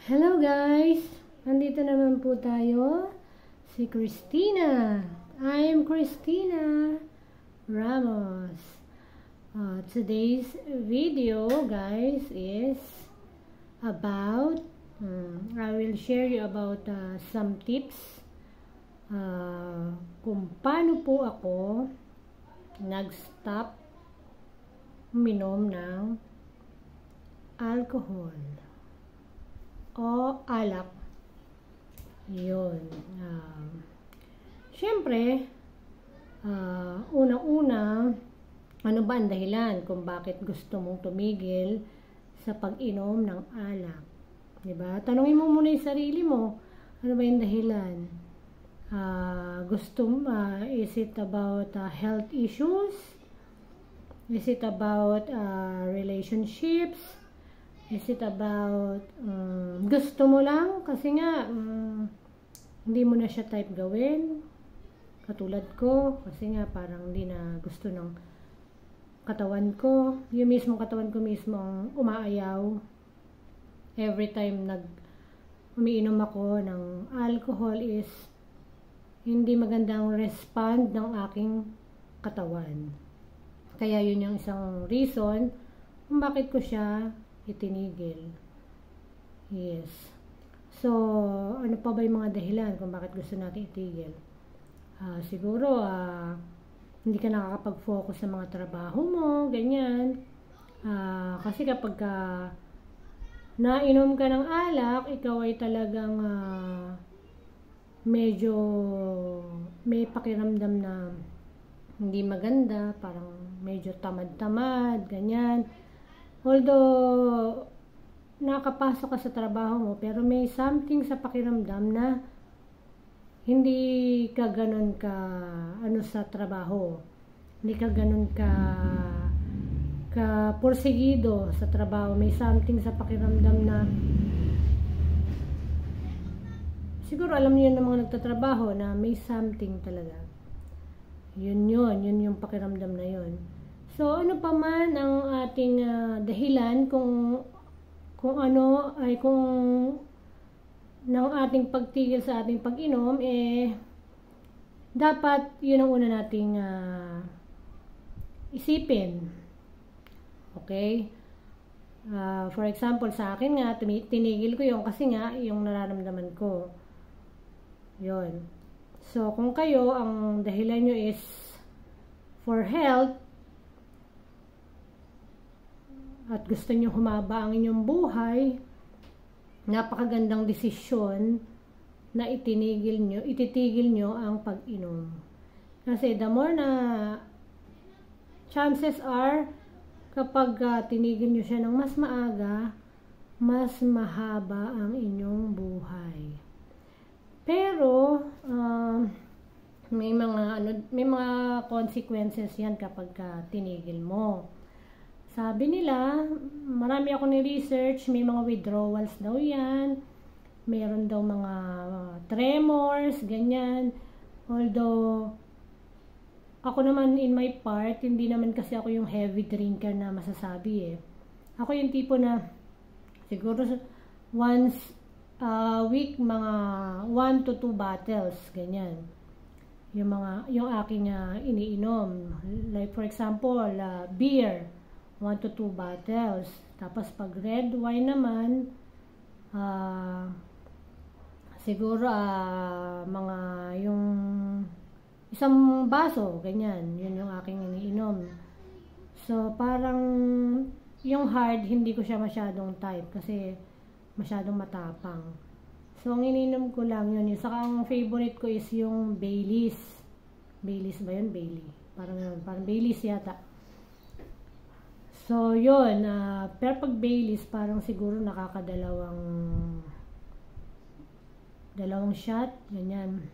Hello guys! Nandito naman po tayo, si Christina. I'm Christina Ramos. Today's video guys is about, I will share you about some tips kung paano po ako nag-stop uminom ng alcohol o alak. Yun. Siyempre, unang-una, ano ba ang dahilan kung bakit gusto mong tumigil sa pag-inom ng alak? Diba? Tanungin mo muna yung sarili mo. Ano ba yung dahilan? Is it about health issues? Is it about relationships? Is it about gusto mo lang? Kasi nga hindi mo na siya type gawin. Katulad ko. Kasi nga parang hindi na gusto ng katawan ko. Yung mismo katawan ko mismo ang umaayaw. Every time umiinom ako ng alcohol is hindi magandang respond ng aking katawan. Kaya yun yung isang reason kung bakit ko siya itinigil. Yes. So, ano pa ba yung mga dahilan kung bakit gusto natin itigil? Siguro, hindi ka nakakapag-focus sa mga trabaho mo, ganyan. Kasi kapag nainom ka ng alak, ikaw ay talagang medyo may pakiramdam na hindi maganda, parang medyo tamad-tamad, ganyan. Although, nakapasok ka sa trabaho mo, pero may something sa pakiramdam na hindi ka ganun ka, sa trabaho. Hindi ka ganun ka porsigido sa trabaho. May something sa pakiramdam na, siguro alam niyo ng mga nagtatrabaho na may something talaga. Yun yung pakiramdam na yun. So, ano pa man ang ating dahilan kung ano ay kung ng ating pagtigil sa ating pag-inom, dapat yun ang una nating isipin. Okay? For example, sa akin nga, tinigil ko yun kasi nga yung nararamdaman ko. Yun. So, kung kayo, ang dahilan nyo is for health, at gusto nyo humaba ang inyong buhay, napakagandang desisyon na ititigil nyo ang pag-inom. Kasi the more na chances are, kapag tinigil nyo siya ng mas maaga, mas mahaba ang inyong buhay. Pero, may mga consequences yan kapag tinigil mo. Sabi nila, marami ako ni-research, may mga withdrawals daw yan, mayroon daw mga tremors, ganyan. Although, ako naman in my part, hindi naman kasi ako yung heavy drinker na masasabi Ako yung tipo na, siguro once a week, mga 1 to 2 bottles, ganyan. Yung aking iniinom. Like for example, beer. 1 to 2 bottles. Tapos pag red wine naman, siguro mga yung isang baso, ganyan. Yun yung aking iniinom. So parang yung hard, hindi ko siya masyadong type kasi masyadong matapang. So ang iniinom ko lang yun. Saka ang favorite ko is yung Baileys. Baileys ba yun? Bailey. Parang Baileys yata. So, yun. Pero pag Baileys, parang siguro dalawang shot. Ganyan.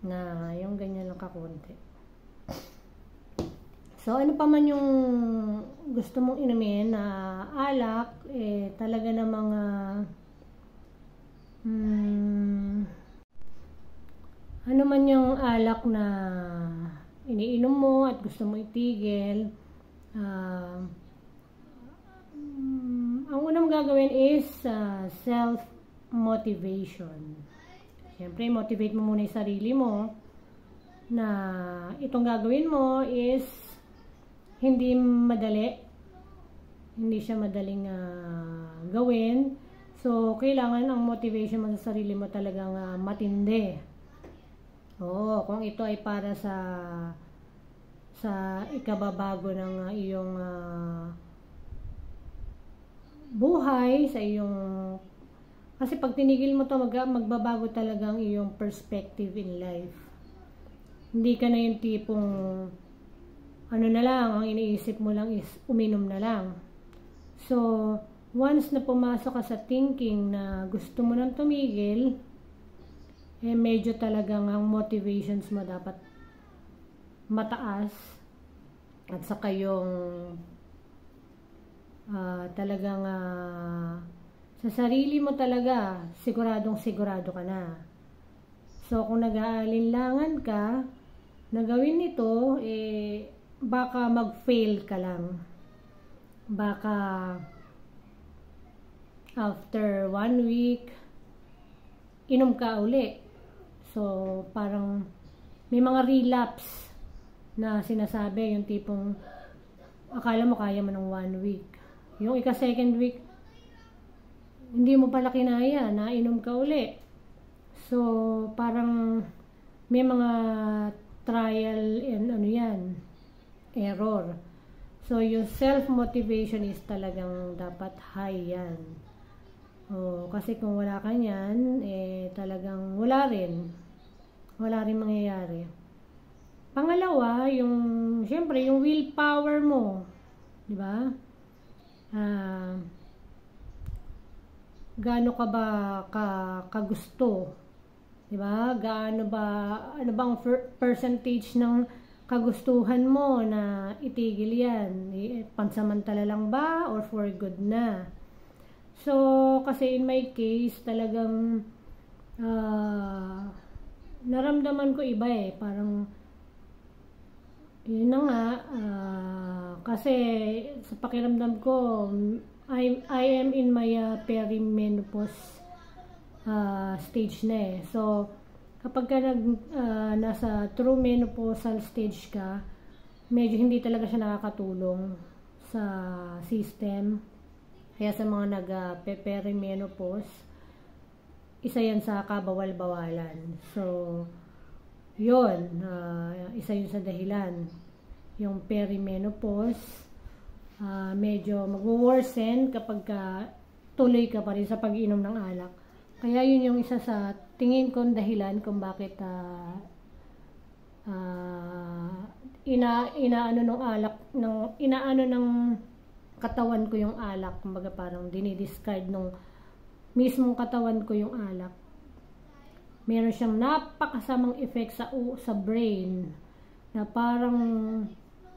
Na, yung ganyan lang kakunti. So, ano pa man yung gusto mong inumin na alak, talaga na mga ano man yung alak na iniinom mo at gusto mo itigil, ang unang gagawin is self motivation. Siyempre, motivate mo muna yung sarili mo na itong gagawin mo is hindi madali. Hindi siya madaling gawin. So, kailangan ang motivation mo sa sarili mo talagang matindi. Oo, kung ito ay para sa ikababago ng iyong buhay, sa iyong kasi pag tinigil mo to magbabago talaga ang iyong perspective in life. Hindi ka na yung tipong ano na lang, ang iniisip mo lang is uminom na lang. So, once na pumasok ka sa thinking na gusto mo nang tumigil, medyo talagang ang motivations mo dapat mataas at saka yung talagang sa sarili mo talaga siguradong sigurado ka na. So kung nag-aalinlangan ka na gawin ito, baka mag-fail ka lang, baka after 1 week inom ka uli. So parang may mga relapse na sinasabi, yung tipong akala mo kaya mo ng 1 week, yung ika-second week hindi mo pala kinaya, nainom ka uli. So parang may mga trial and error. So yung self-motivation is talagang dapat high yan. Kasi kung wala ka niyan, talagang wala rin mangyayari. Pangalawa, syempre, yung willpower mo. Di ba? Gaano ka ba kagusto? Di ba? Ano bang percentage ng kagustuhan mo na itigil yan? Pansamantala lang ba or for good na? So, kasi in my case, talagang naramdaman ko iba parang yun na nga, kasi sa pakiramdam ko, I am in my perimenopause stage na So, kapag ka nasa true menopausal stage ka, medyo hindi talaga siya nakakatulong sa system. Kaya sa mga nag-perimenopause, isa yan sa kabawal-bawalan. So, yun, isa yun sa dahilan. Yung perimenopause, medyo mag-worsen kapag tuloy ka pa rin sa pag-inom ng alak. Kaya yun yung isa sa tingin kong dahilan kung bakit inaano ng katawan ko yung alak. Kumbaga parang dinidiscard nung mismong katawan ko yung alak. Meron siyang napakasamang effect sa brain na parang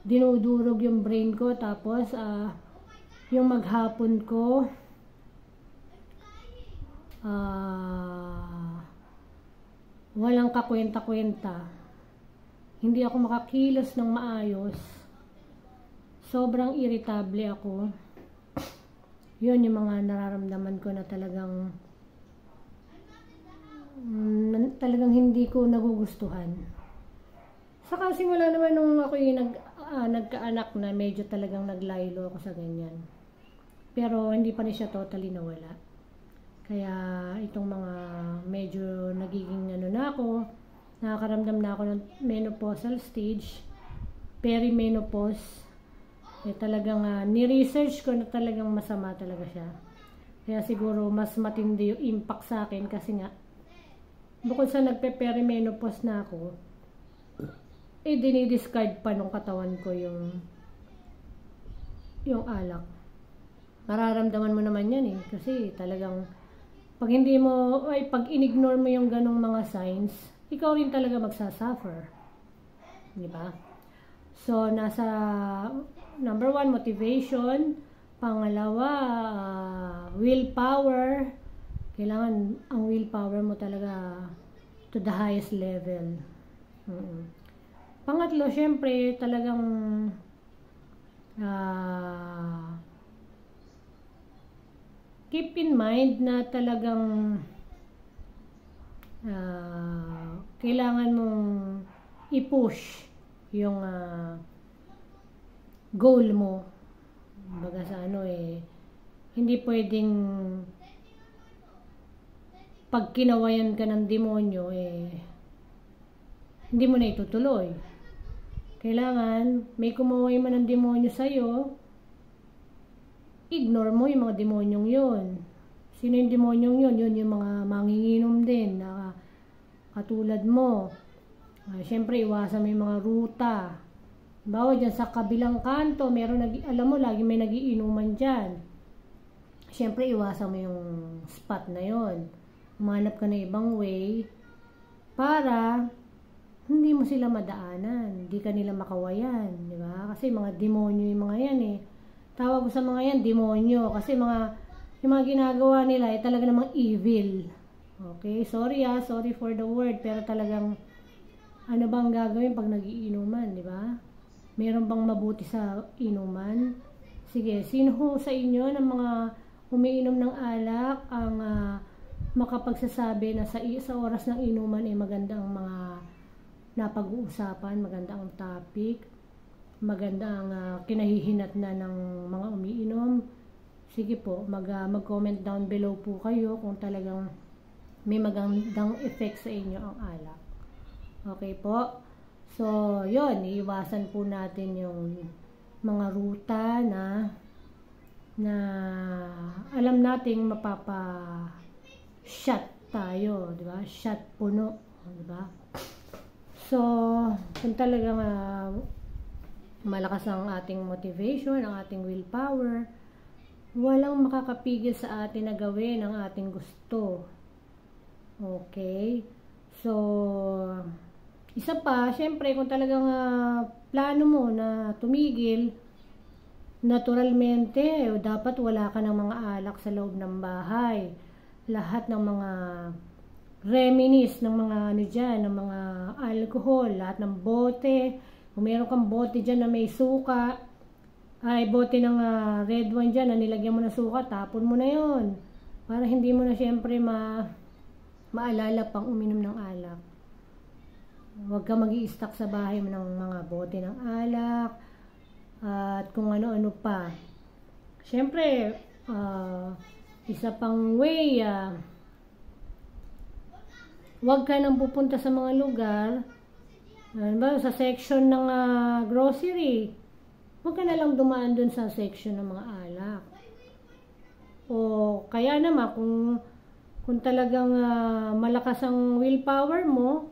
dinudurog yung brain ko, tapos yung maghapon ko walang kakwenta-kwenta, hindi ako makakilos ng maayos, sobrang irritable ako. Yun yung mga nararamdaman ko na talagang hindi ko nagugustuhan. Saka simula naman nung ako yung nagkaanak na, medyo talagang naglaylo ako sa ganyan. Pero hindi pa rin siya totally nawala. Kaya itong mga medyo nagiging na ako, nakakaramdam na ako ng menopausal stage, perimenopause, talagang ni-research ko na talagang masama talaga siya. Kaya siguro mas matindi yung impact sa akin kasi nga, bukod sa nagpe-perimenopause na ako, dinidiscard pa nung katawan ko yung alak. Mararamdaman mo naman yan kasi talagang pag in-ignore mo yung ganong mga signs, ikaw rin talaga magsasuffer. Di ba? So, nasa number 1, motivation. Pangalawa, willpower. Kailangan ang willpower mo talaga to the highest level. Pangatlo, syempre, talagang keep in mind na talagang kailangan mong i-push yung goal mo. Baga sa hindi pwedeng pag kinawayan ka ng demonyo, hindi mo na itutuloy. Kailangan, may kumaway man ng demonyo sa'yo, ignore mo yung mga demonyong yun. Sino yung demonyong yun? Yun yung mga manginginom din, na katulad mo. Siyempre, iwasan mo yung mga ruta. Bawa dyan sa kabilang kanto, alam mo, lagi may nagiinuman dyan. Siyempre, iwasan mo yung spot na yun. Umanap ka na ibang way para hindi mo sila madaanan. Hindi ka nila makawayan. Di ba? Kasi mga demonyo yung mga yan Tawag ko sa mga yan, demonyo. Kasi yung mga ginagawa nila ay talaga namang evil. Okay? Sorry sorry for the word. Pero talagang, ano bang gagawin pag nagiinuman, di ba? Meron bang mabuti sa inuman? Sige, sino ho sa inyo ng mga umiinom ng alak ang makapagsasabi na sa oras ng inuman ay maganda ang mga napag-uusapan, maganda ang topic, maganda ang kinahihinatnan ng mga umiinom? Sige po, mag-comment down below po kayo kung talagang may magandang effect sa inyo ang alak. Okay po? So, yun, iiwasan po natin yung mga ruta na alam nating mapapa-shot tayo, di ba? Shot puno, di ba? So, kung talagang malakas ang ating motivation, ang ating willpower, walang makakapigil sa atin na gawin ang ating gusto. Okay? So, isa pa, syempre, kung talagang plano mo na tumigil, naturalmente, dapat wala ka ng mga alak sa loob ng bahay. Lahat ng mga reminis, ng mga ng mga alcohol, lahat ng bote, kung meron kang bote dyan na may suka, ay bote ng red wine dyan na nilagyan mo na suka, tapon mo na yon para hindi mo na syempre maalala pang uminom ng alak. Huwag ka mag-i-stock sa bahay mo ng mga bote ng alak at kung ano-ano pa. Syempre, isa pang way, huwag ka nang pupunta sa mga lugar, sa section ng grocery. Huwag ka na lang dumaan dun sa section ng mga alak. O kaya naman, kung talagang malakas ang willpower mo,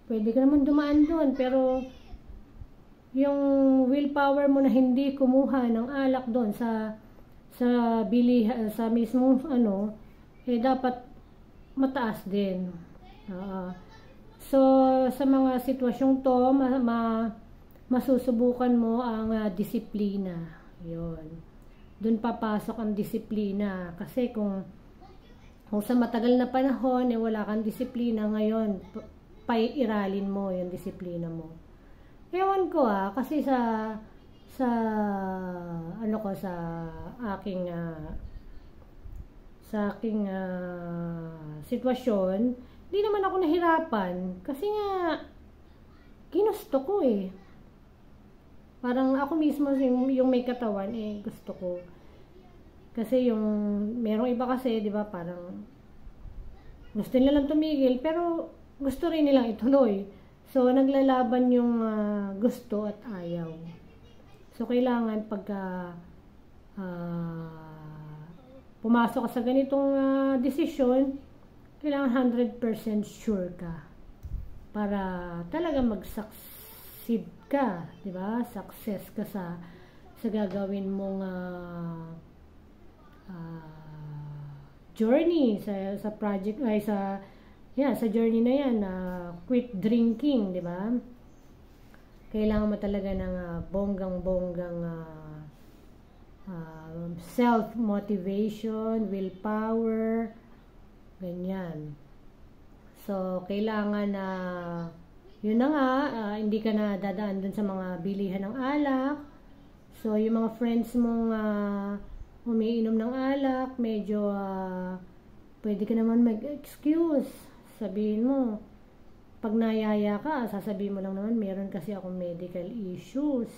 pwede ka naman dumaan dun. Pero yung willpower mo na hindi kumuha ng alak dun sa bilihan, sa mismong dapat mataas din. So, sa mga sitwasyong to, masusubukan mo ang disiplina. Yun. Doon papasok ang disiplina. Kasi kung sa matagal na panahon, wala kang disiplina, ngayon, paiiralin mo yung disiplina mo. Ewan ko kasi sa aking sitwasyon, hindi naman ako nahirapan kasi nga ginusto ko parang ako mismo yung may katawan gusto ko kasi yung merong iba kasi, di ba, parang gusto nilang tumigil pero gusto rin nilang ituloy, so naglalaban yung gusto at ayaw. So kailangan pagka pumasok ka sa ganitong desisyon, kailangan 100% sure ka para talaga mag-succeed ka, di ba? Success ka sa gagawin mong journey sa project sa journey na yan, quit drinking, di ba? Kailangan mo talaga ng bonggang-bonggang self-motivation, willpower, ganyan. So, kailangan yun na nga, hindi ka na dadaan dun sa mga bilihan ng alak. So, yung mga friends mong umiinom ng alak, medyo pwede ka naman mag-excuse. Sabihin mo, pag nayaya ka, sasabihin mo lang naman, meron kasi akong medical issues.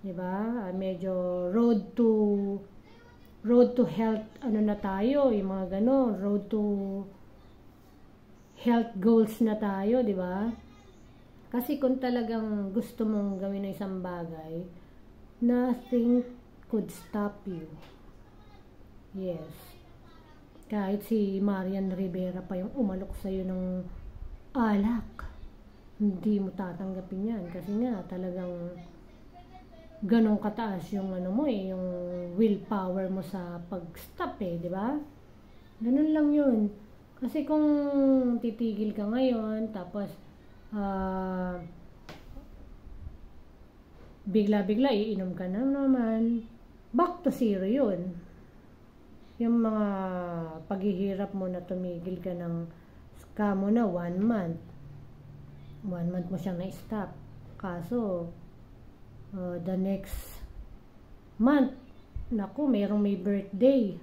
Diba? Medyo road to health, ano na tayo, yung mga ganon, road to health goals na tayo, diba? Kasi kung talagang gusto mong gawin ng isang bagay, nothing could stop you. Yes. Kahit si Marian Rivera pa yung umalok sa'yo ng alak, hindi mo tatanggapin yan. Kasi nga, talagang ganong kataas yung ano mo yung willpower mo sa pag-stop di ba? Ganun lang yun. Kasi kung titigil ka ngayon, tapos bigla-bigla iinom ka na naman, back to zero yun. Yung mga paghihirap mo na tumigil ka ng kamo na 1 month. 1 month mo siyang na-stop. Kaso, the next month, naku, may birthday.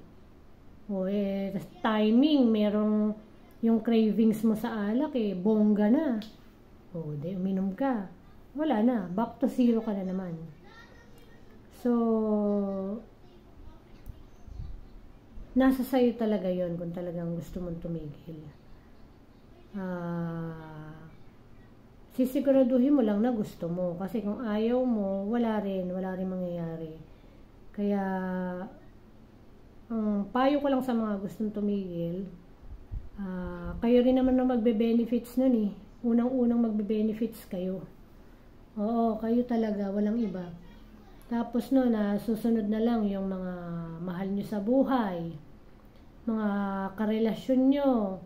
Timing, merong yung cravings mo sa alak, bongga na. Di uminom ka. Wala na, back to zero ka na naman. So, nasa sayo talaga yon kung talagang gusto mong tumigil. Sisiguraduhin mo lang na gusto mo. Kasi kung ayaw mo, wala rin mangyayari. Kaya, ang payo ko lang sa mga gustong tumigil, kayo rin naman na magbe-benefits nun Unang-unang magbe-benefits kayo. Oo, kayo talaga, walang iba. Tapos susunod na lang yung mga mahal nyo sa buhay, mga karelasyon nyo,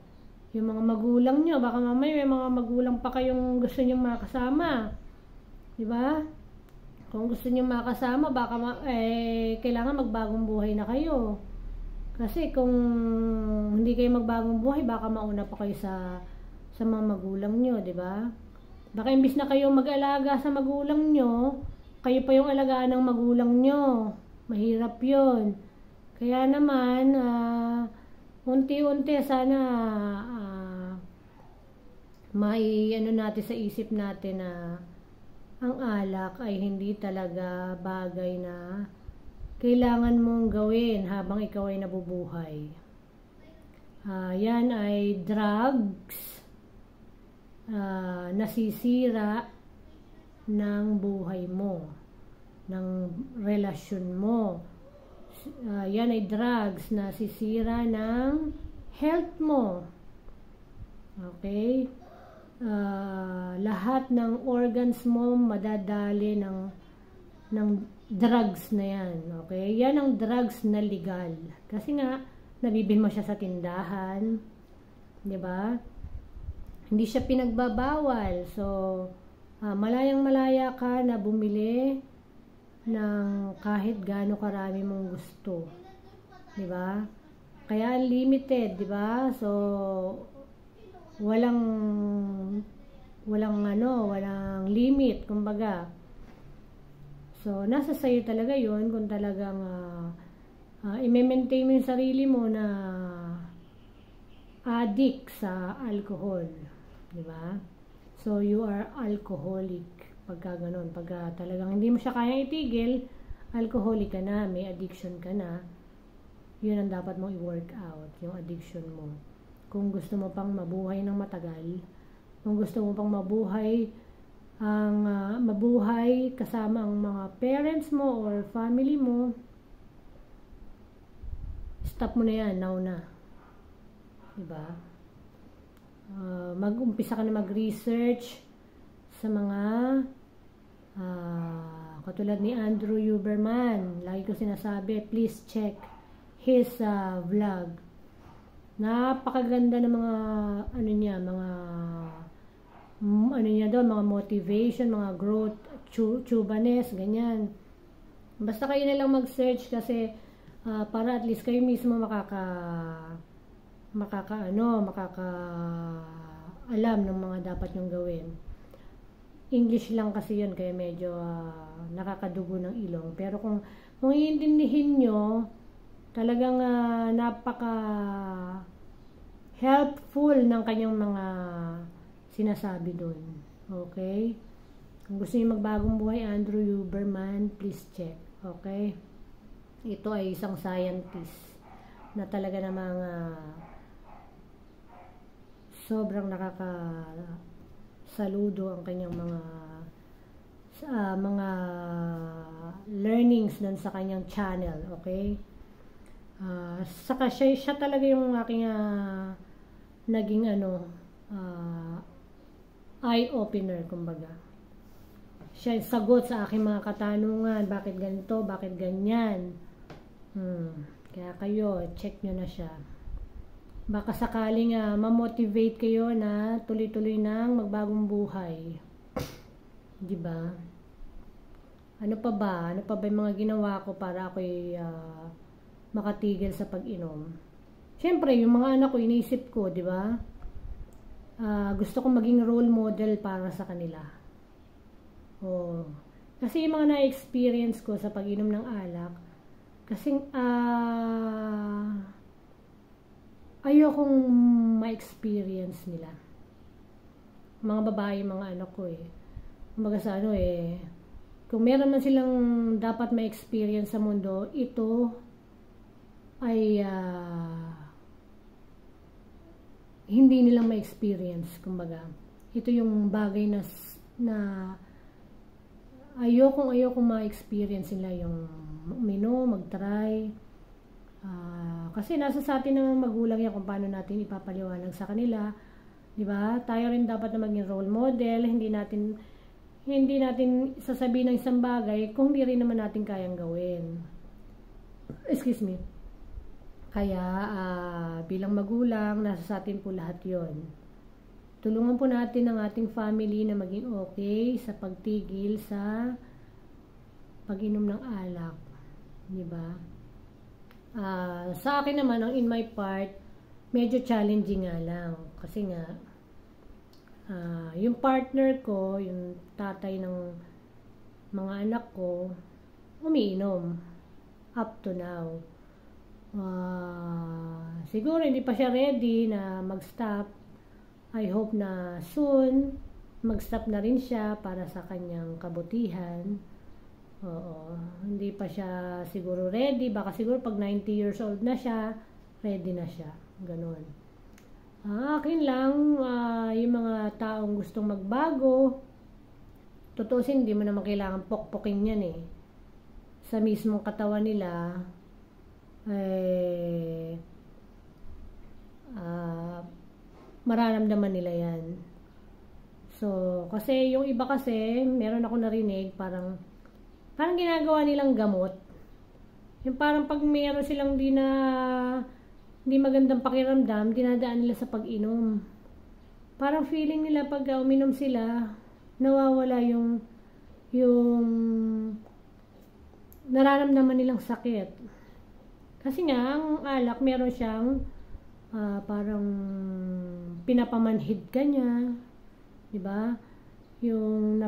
yung mga magulang nyo. Baka mamaya may mga magulang pa kayong gusto nyo makasama. Diba? Kung gusto nyo makasama, baka kailangan magbagong buhay na kayo. Kasi kung hindi kayo magbagong buhay, baka mauna pa kayo sa mga magulang nyo, diba? Baka imbis na kayo mag-alaga sa magulang nyo, kayo pa yung alagaan ng magulang nyo. Mahirap yun. Kaya naman, unti-unti sana ano natin sa isip natin na ang alak ay hindi talaga bagay na kailangan mong gawin habang ikaw ay nabubuhay. Yan ay drugs, nasisira ng buhay mo, ng relasyon mo. Yan ay drugs na sisira ng health mo. Okay? Lahat ng organs mo madadali ng drugs na yan. Okay? Yan ang drugs na legal. Kasi nga, nabibili mo siya sa tindahan. Diba? Hindi siya pinagbabawal. So, malayang-malaya ka na bumili ng kahit gaano karami mong gusto. Diba? Kaya unlimited, diba? So, walang limit, kumbaga. So, nasa sayo talaga yun kung talagang i-maintain mo yung sarili mo na addict sa alcohol. Diba? So, you are alcoholic. Pagka ganun, pagka talagang hindi mo siya kaya itigil, alcoholic ka na, may addiction ka na, yun ang dapat mong i-work out, yung addiction mo. Kung gusto mo pang mabuhay ng matagal, kung gusto mo pang mabuhay kasama ang mga parents mo or family mo, stop mo na yan, now na. Diba? Mag-umpisa ka na mag-research sa mga katulad ni Andrew Huberman. Lagi ko sinasabi, please check his vlog. Napakaganda ng mga mga motivation, mga growth, chubanes, ganyan. Basta kayo na lang mag-search kasi para at least kayo mismo alam ng mga dapat nyong gawin. English lang kasi yun, kaya medyo nakakadugo ng ilong. Pero kung Kung iintindihin nyo, talagang napaka helpful ng kanyang mga sinasabi doon. Okay? Kung gusto niyo magbagong buhay, Andrew Huberman, please check. Okay? Ito ay isang scientist na talaga namang sobrang nakakasaludo ang kanyang mga learnings doon sa kanyang channel. Okay? Saka siya talaga yung aking naging eye-opener, kumbaga. Siya yung sagot sa aking mga katanungan, bakit ganito, bakit ganyan. Kaya kayo, check nyo na siya. Baka sakaling ma-motivate kayo na tuloy-tuloy nang magbagong buhay. Diba? Ano pa ba? Ano pa ba yung mga ginawa ko para ako'y makatigil sa pag-inom? Siyempre, yung mga anak ko, iniisip ko, di ba? Gusto kong maging role model para sa kanila. Kasi yung mga na-experience ko sa pag-inom ng alak, kasi ayokong ma-experience nila. Mga babae, mga anak ko Kumbaga sa kung meron man silang dapat ma-experience sa mundo, ito ay hindi nilang ma-experience, kumbaga. Ito yung bagay na ayokong ma-experience nila, yung uminom, mag-try. Kasi nasa sa atin ng magulang yan kung paano natin ipapaliwanag sa kanila. Diba? Tayo rin dapat na maging role model. Hindi natin sasabihin ng isang bagay kung hindi rin naman natin kayang gawin. Excuse me. Kaya, bilang magulang, nasa sa atin po lahat yon. Tulungan po natin ang ating family na maging okay sa pagtigil sa pag-inom ng alak. Diba? Sa akin naman, ang in my part, medyo challenging nga lang. Kasi nga, yung partner ko, yung tatay ng mga anak ko, umiinom. Up to now. Siguro hindi pa siya ready na mag-stop. I hope na soon mag-stop na rin siya para sa kanyang kabutihan. Hindi pa siya siguro ready. Baka siguro pag 90 years old na siya, ready na siya. Ganun. Akin lang, yung mga taong gustong magbago, tutusin, hindi mo naman kailangan pokpokin yan sa mismong katawan nila, mararamdaman nila yan. So, kasi yung iba kasi, meron ako narinig, parang ginagawa nilang gamot. Yung parang pag meron silang hindi magandang pakiramdam, dinadaan nila sa pag-inom. Parang feeling nila pag uminom sila, nawawala yung nararamdaman nilang sakit. Kasi nga, ang alak, meron siyang parang pinapamanhid ka niya, diba? Yung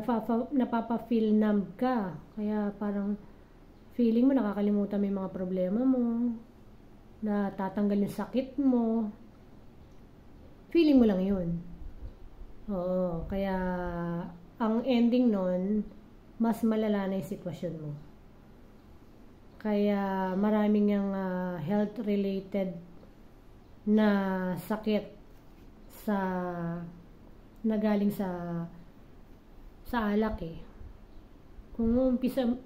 napapa-feel numb ka. Kaya parang feeling mo nakakalimutan mo yung mga problema mo, natatanggal yung sakit mo. Feeling mo lang yun. Kaya ang ending nun, mas malala na yung sitwasyon mo. Kaya maraming yung health-related na sakit na galing sa alak Kung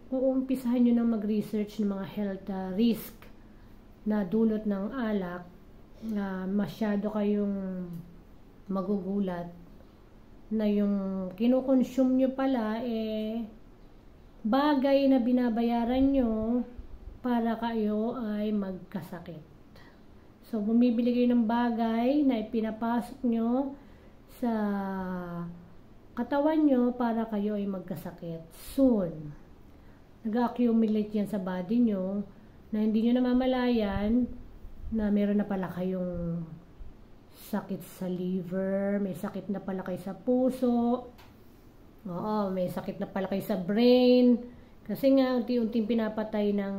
umpisahan nyo na mag-research ng mga health risk na dulot ng alak, masyado kayong magugulat na yung kinukonsume nyo pala bagay na binabayaran nyo para kayo ay magkasakit. So, bumibili kayo ng bagay na ipinapasok nyo sa katawan nyo para kayo ay magkasakit. Soon, nag-accumulate yan sa body nyo na hindi nyo namamalayan na meron na pala kayong sakit sa liver, may sakit na pala kayo sa puso, may sakit na pala kayo sa brain, Kasi nga, unti-unting pinapatay ng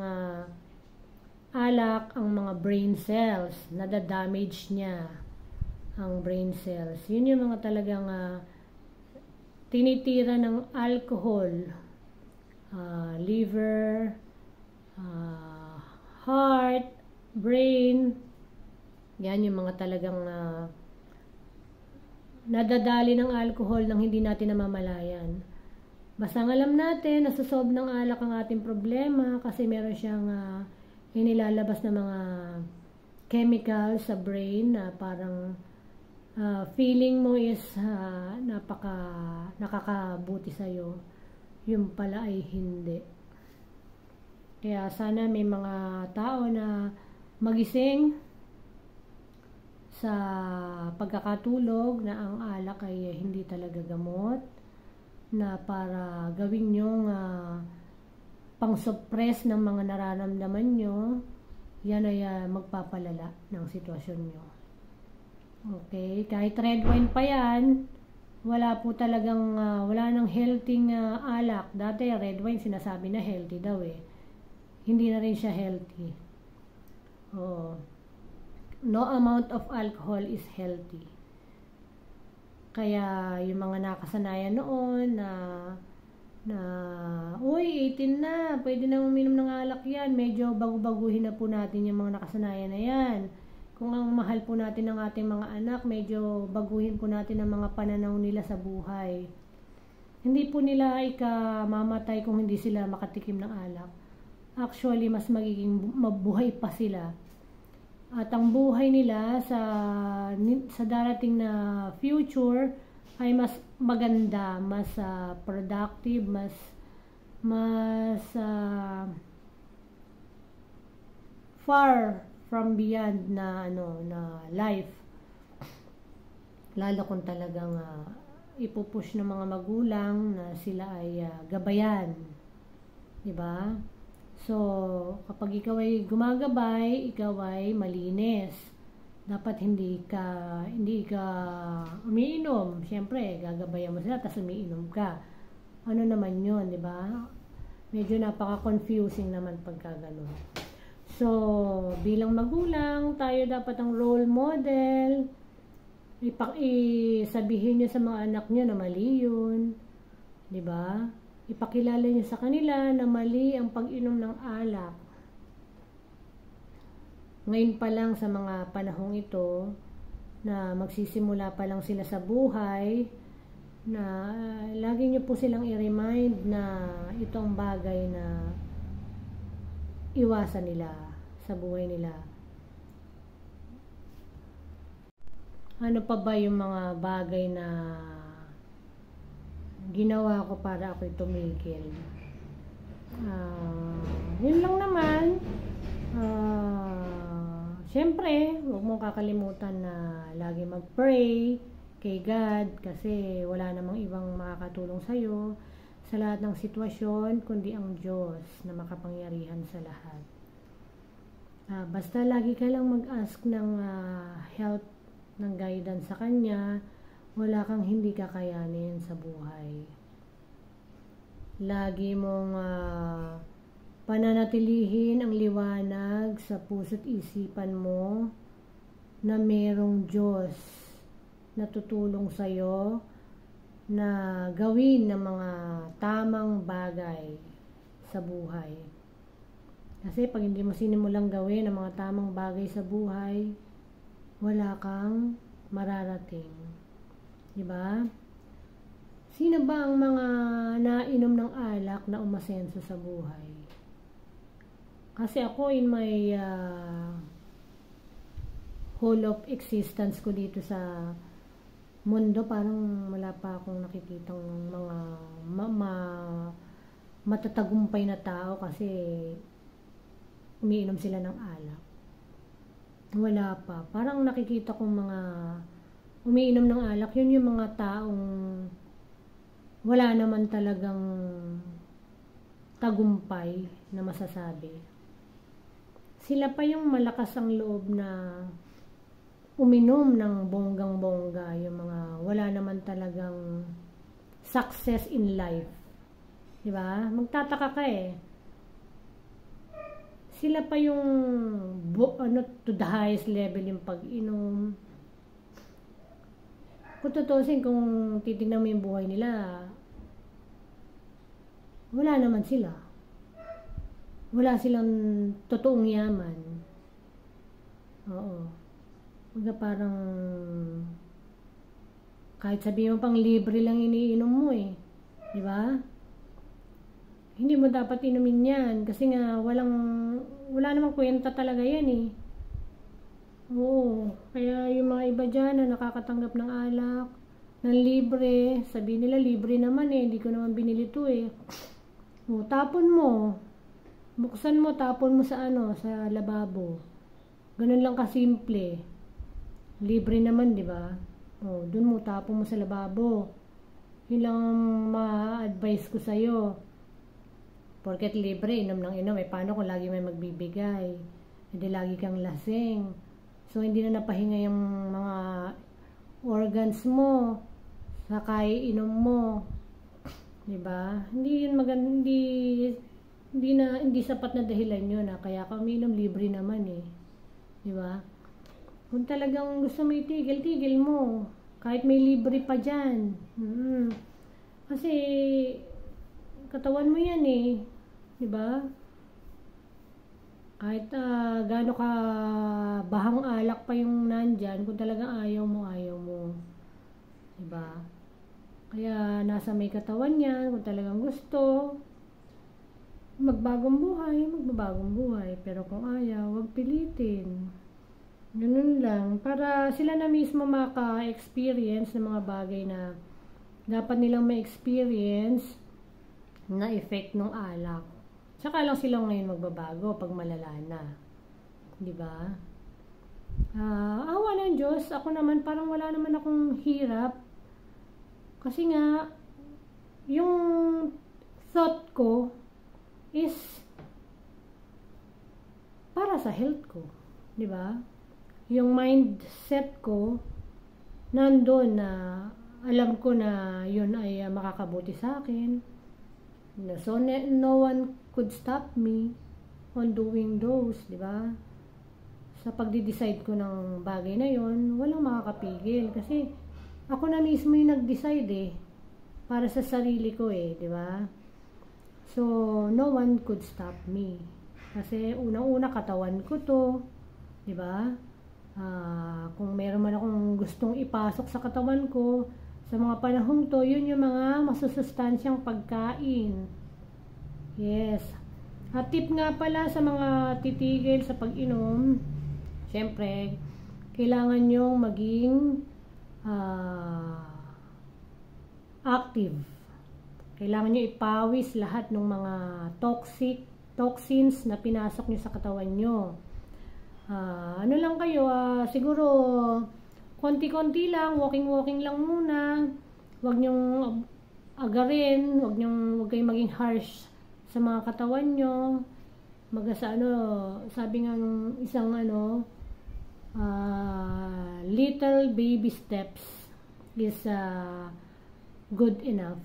alak ang mga brain cells. Nadadamage niya ang brain cells. Yun yung mga talagang tinitira ng alcohol. Liver, heart, brain. Yan yung mga talagang nadadali ng alcohol nang hindi natin namamalayan. Basta ang alam natin, nasusolve ng alak ang ating problema kasi meron siyang inilalabas na mga chemicals sa brain na parang feeling mo is nakakabuti sa'yo. Yung pala ay hindi. Kaya sana may mga tao na magising sa pagkakatulog na ang alak ay hindi talaga gamot, na para gawin yung pang-suppress ng mga nararamdaman nyo, yan ay magpapalala ng sitwasyon nyo. Okay, kahit red wine pa yan, wala po talagang, wala nang healthy alak. Dati red wine sinasabi na healthy daw eh. Hindi na rin siya healthy. No amount of alcohol is healthy. Kaya yung mga nakasanayan noon na uy, 18 na, pwede na uminom ng alak yan, medyo bago-baguhin na po natin yung mga nakasanayan na yan. Kung ang mahal po natin ng ating mga anak, medyo baguhin po natin ang mga pananaw nila sa buhay. Hindi po nila ikamamatay kung hindi sila makatikim ng alak. Actually, mas magiging mabuhay pa sila. At ang buhay nila sa darating na future ay mas maganda, mas productive, mas far from beyond na life. Lalo kung talagang ipupush ng mga magulang na sila ay gabayan. 'Di ba? So, kapag ikaw ay gumagabay, ikaw ay malinis. Dapat hindi ka umiinom. Siyempre, gagabayan mo sila, tapos umiinom ka. Ano naman yun, di ba? Medyo napaka-confusing naman pagka ganun. So, bilang magulang, tayo dapat ang role model. Sabihin nyo sa mga anak nyo na mali yun. Di ba? Ipakilala niyo sa kanila na mali ang pag-inom ng alak. Ngayon pa lang sa mga panahong ito, na magsisimula pa lang sila sa buhay, na lagi niyo po silang i-remind na itong bagay na iwasan nila sa buhay nila. Ano pa ba yung mga bagay na ginawa ko para ako'y tumigil? Yun lang naman. Siyempre, huwag mong kakalimutan na lagi mag-pray kay God kasi wala namang ibang makakatulong sa'yo sa lahat ng sitwasyon kundi ang Diyos na makapangyarihan sa lahat. Basta lagi ka lang mag-ask ng help, ng guidance sa Kanya. Wala kang hindi kakayanin sa buhay. Lagi mong pananatilihin ang liwanag sa puso't isipan mo na merong Diyos na tutulong sa'yo na gawin ng mga tamang bagay sa buhay. Kasi pag hindi mo sinimulang gawin ang mga tamang bagay sa buhay, wala kang mararating. Diba? Sino ba ang mga nainom ng alak na umasenso sa buhay? Kasi ako in my whole of existence ko dito sa mundo, parang wala pa akong nakikitang mga matatagumpay na tao kasi umiinom sila ng alak. Wala pa. Parang nakikita kong mga umiinom ng alak, yun yung mga taong wala naman talagang tagumpay na masasabi. Sila pa yung malakas ang loob na uminom ng bonggang-bongga, yung mga wala naman talagang success in life. Di ba? Magtataka ka eh. Sila pa yung to the highest level yung pag-inom. Kung tutusin, kung titignan mo yung buhay nila, wala naman sila. Wala silang totoong yaman. Oo. Huwag parang kahit sabihin mo pang libre lang iniinom mo eh. Di ba? Hindi mo dapat inumin yan kasi nga wala namang kwenta talaga yan eh. Oo. Kaya yung mga iba dyan na nakakatanggap ng alak, ng libre, sabihin nila libre naman eh, hindi ko naman binili to eh. O, tapon mo. Buksan mo, tapon mo sa sa lababo. Ganun lang kasimple. Libre naman, di ba? O, dun mo, tapon mo sa lababo. Yun lang ma-advise ko sa'yo. Porket libre, inom ng inom. Eh, paano kung lagi may magbibigay? Hindi lagi kang lasing. So, hindi na napahinga yung mga organs mo. Saka inom mo. Diba? Hindi yun maganda, hindi sapat na dahilan yun. Kaya ka uminom, libre naman eh. Diba? Kung talagang gusto mo itigil, tigil mo. Kahit may libre pa dyan. Kasi, katawan mo yan eh. Diba? Kahit gaano ka bahang alak pa yung nandyan, kung talagang ayaw mo. Diba? Kaya nasa may katawan yan, kung talagang gusto, magbagong buhay. Pero kung ayaw, huwag pilitin. Ganun lang. Para sila na mismo maka-experience ng mga bagay na dapat nilang ma-experience na effect ng alak. Tsaka lang sila ngayon magbabago pag malala na. Diba? Awa ng Diyos. Ako naman, parang wala naman akong hirap. Kasi nga, yung thought ko is para sa health ko. Diba? Yung mindset ko nandoon na alam ko na yun ay makakabuti sa akin. So, no one could stop me on doing those, di ba? Sa pagdi-decide ko ng bagay na yun, walang makakapigil. Kasi, ako na mismo yung nag-decide eh. Para sa sarili ko eh, di ba? So, no one could stop me. Kasi, unang-una katawan ko to, di ba? Kung meron man akong gustong ipasok sa katawan ko, sa mga panahong to, yun yung mga masusustansyang pagkain. Yes. At tip nga pala sa mga titigil sa pag-inom, syempre, kailangan nyong maging active. Kailangan nyo ipawis lahat ng mga toxins na pinasok nyo sa katawan nyo. Ano lang kayo, siguro konti-konti lang, walking lang muna. Huwag nyong agarin, huwag kayong maging harsh sa mga katawan nyo. Sabi nga ng isang little baby steps is good enough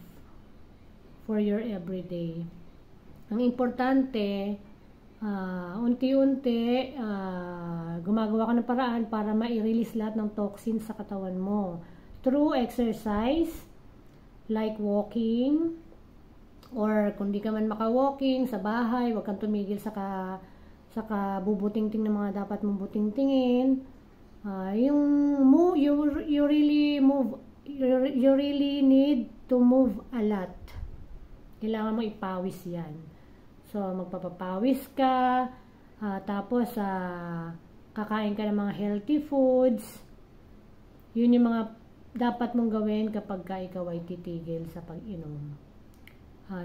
for your everyday. Ang importante, unti-unti gumagawa ka ng paraan para ma-release lahat ng toxins sa katawan mo through exercise like walking, or kung di ka man maka-walking sa bahay, huwag kang tumigil sa bubutingting ng mga dapat mong butingtingin. You really need to move a lot. Kailangan mo ipawis yan. So, magpapapawis ka, tapos kakain ka ng mga healthy foods. Yun yung mga dapat mong gawin kapag ikaw ay titigil sa pag-inom.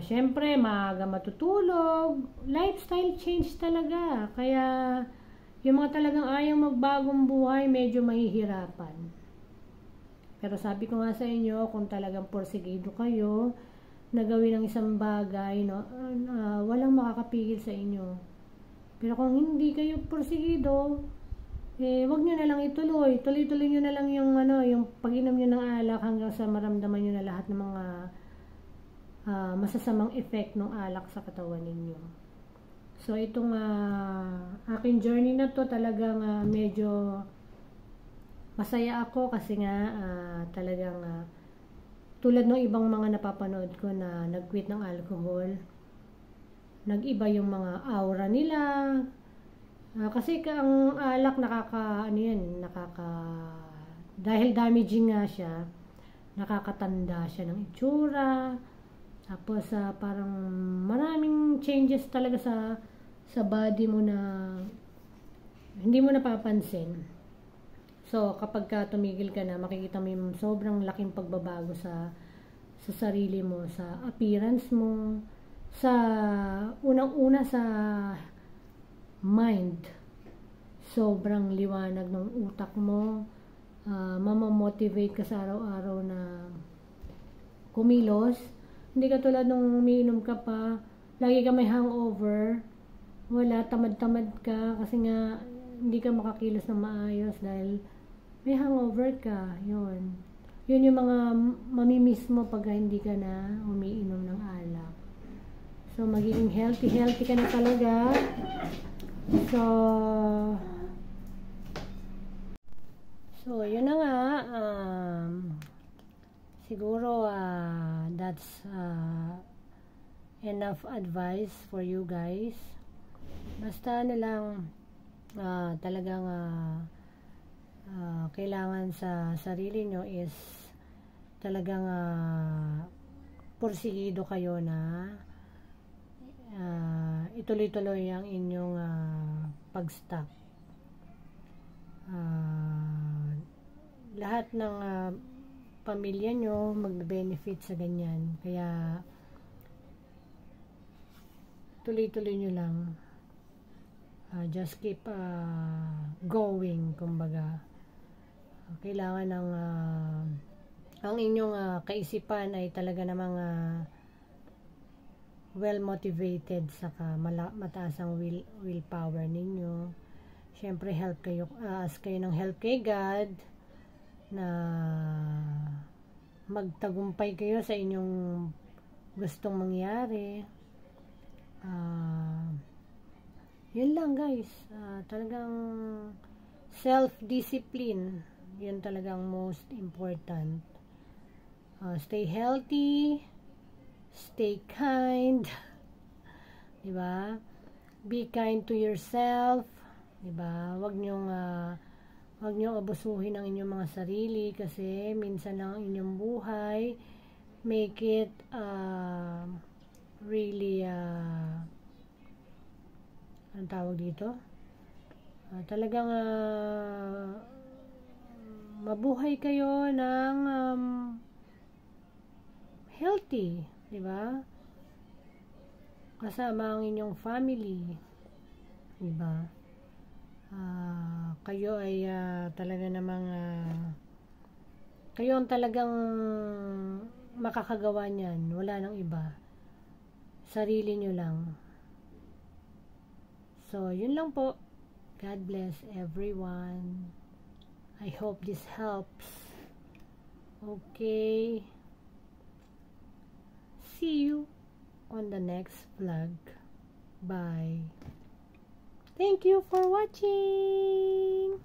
Syempre, maaga matutulog. Lifestyle change talaga. Kaya, yung mga talagang ayaw magbagong buhay, medyo mahihirapan. Pero sabi ko nga sa inyo, kung talagang porsigido kayo, na gawin ang isang bagay, walang makakapigil sa inyo. Pero kung hindi kayo porsigido, wag nyo na lang ituloy. Tuloy-tuloy nyo na lang yung pag-inom nyo ng alak hanggang sa maramdaman nyo na lahat ng mga masasamang effect ng alak sa katawan ninyo. So itong aking journey na to talagang medyo masaya ako kasi nga talagang tulad ng ibang mga napapanood ko na nag-quit ng alcohol, nag-iba yung mga aura nila. Kasi ang alak dahil damaging nga siya, nakakatanda siya ng itsura. Tapos parang maraming changes talaga sa body mo na hindi mo napapansin. So kapag tumigil ka na, makikita mo yung sobrang laking pagbabago sa sarili mo, sa appearance mo, sa unang-una sa mind. Sobrang liwanag ng utak mo, mamamotivate ka sa araw-araw na kumilos. Hindi ka tulad nung umiinom ka pa, lagi ka may hangover, wala, tamad-tamad ka kasi nga hindi ka makakilos ng maayos dahil may hangover ka. Yun yung mga mamimiss mo pag hindi ka na umiinom ng alak. So magiging healthy ka na talaga. So yun na nga, siguro that's enough advice for you guys. Basta lang talagang kailangan sa sarili nyo is talagang porsigido kayo na ituloy-tuloy ang inyong pag-stop. Lahat ng pamilya nyo magbe-benefit sa ganyan, kaya tuloy-tuloy nyo lang. Just keep going, kumbaga. Kailangan ng ang inyong kaisipan ay talaga namang well motivated, saka mataas ang willpower ninyo. Syempre ask kayo ng help kay God na magtagumpay kayo sa inyong gustong mangyari. Yun lang guys, talagang self-discipline, yun talagang most important. Stay healthy, stay kind, diba? Be kind to yourself, diba? Wag niyong abusuhin ang inyong mga sarili kasi minsan lang ang inyong buhay. Make it really anong tawag dito? Talagang mabuhay kayo ng healthy, di ba? Kasama ang inyong family, di ba? Kayo ay talaga namang kayo ang talagang makakagawa niyan, wala nang iba, sarili nyo lang. So yun lang po. God bless everyone. I hope this helps. Okay, see you on the next vlog. Bye. Thank you for watching.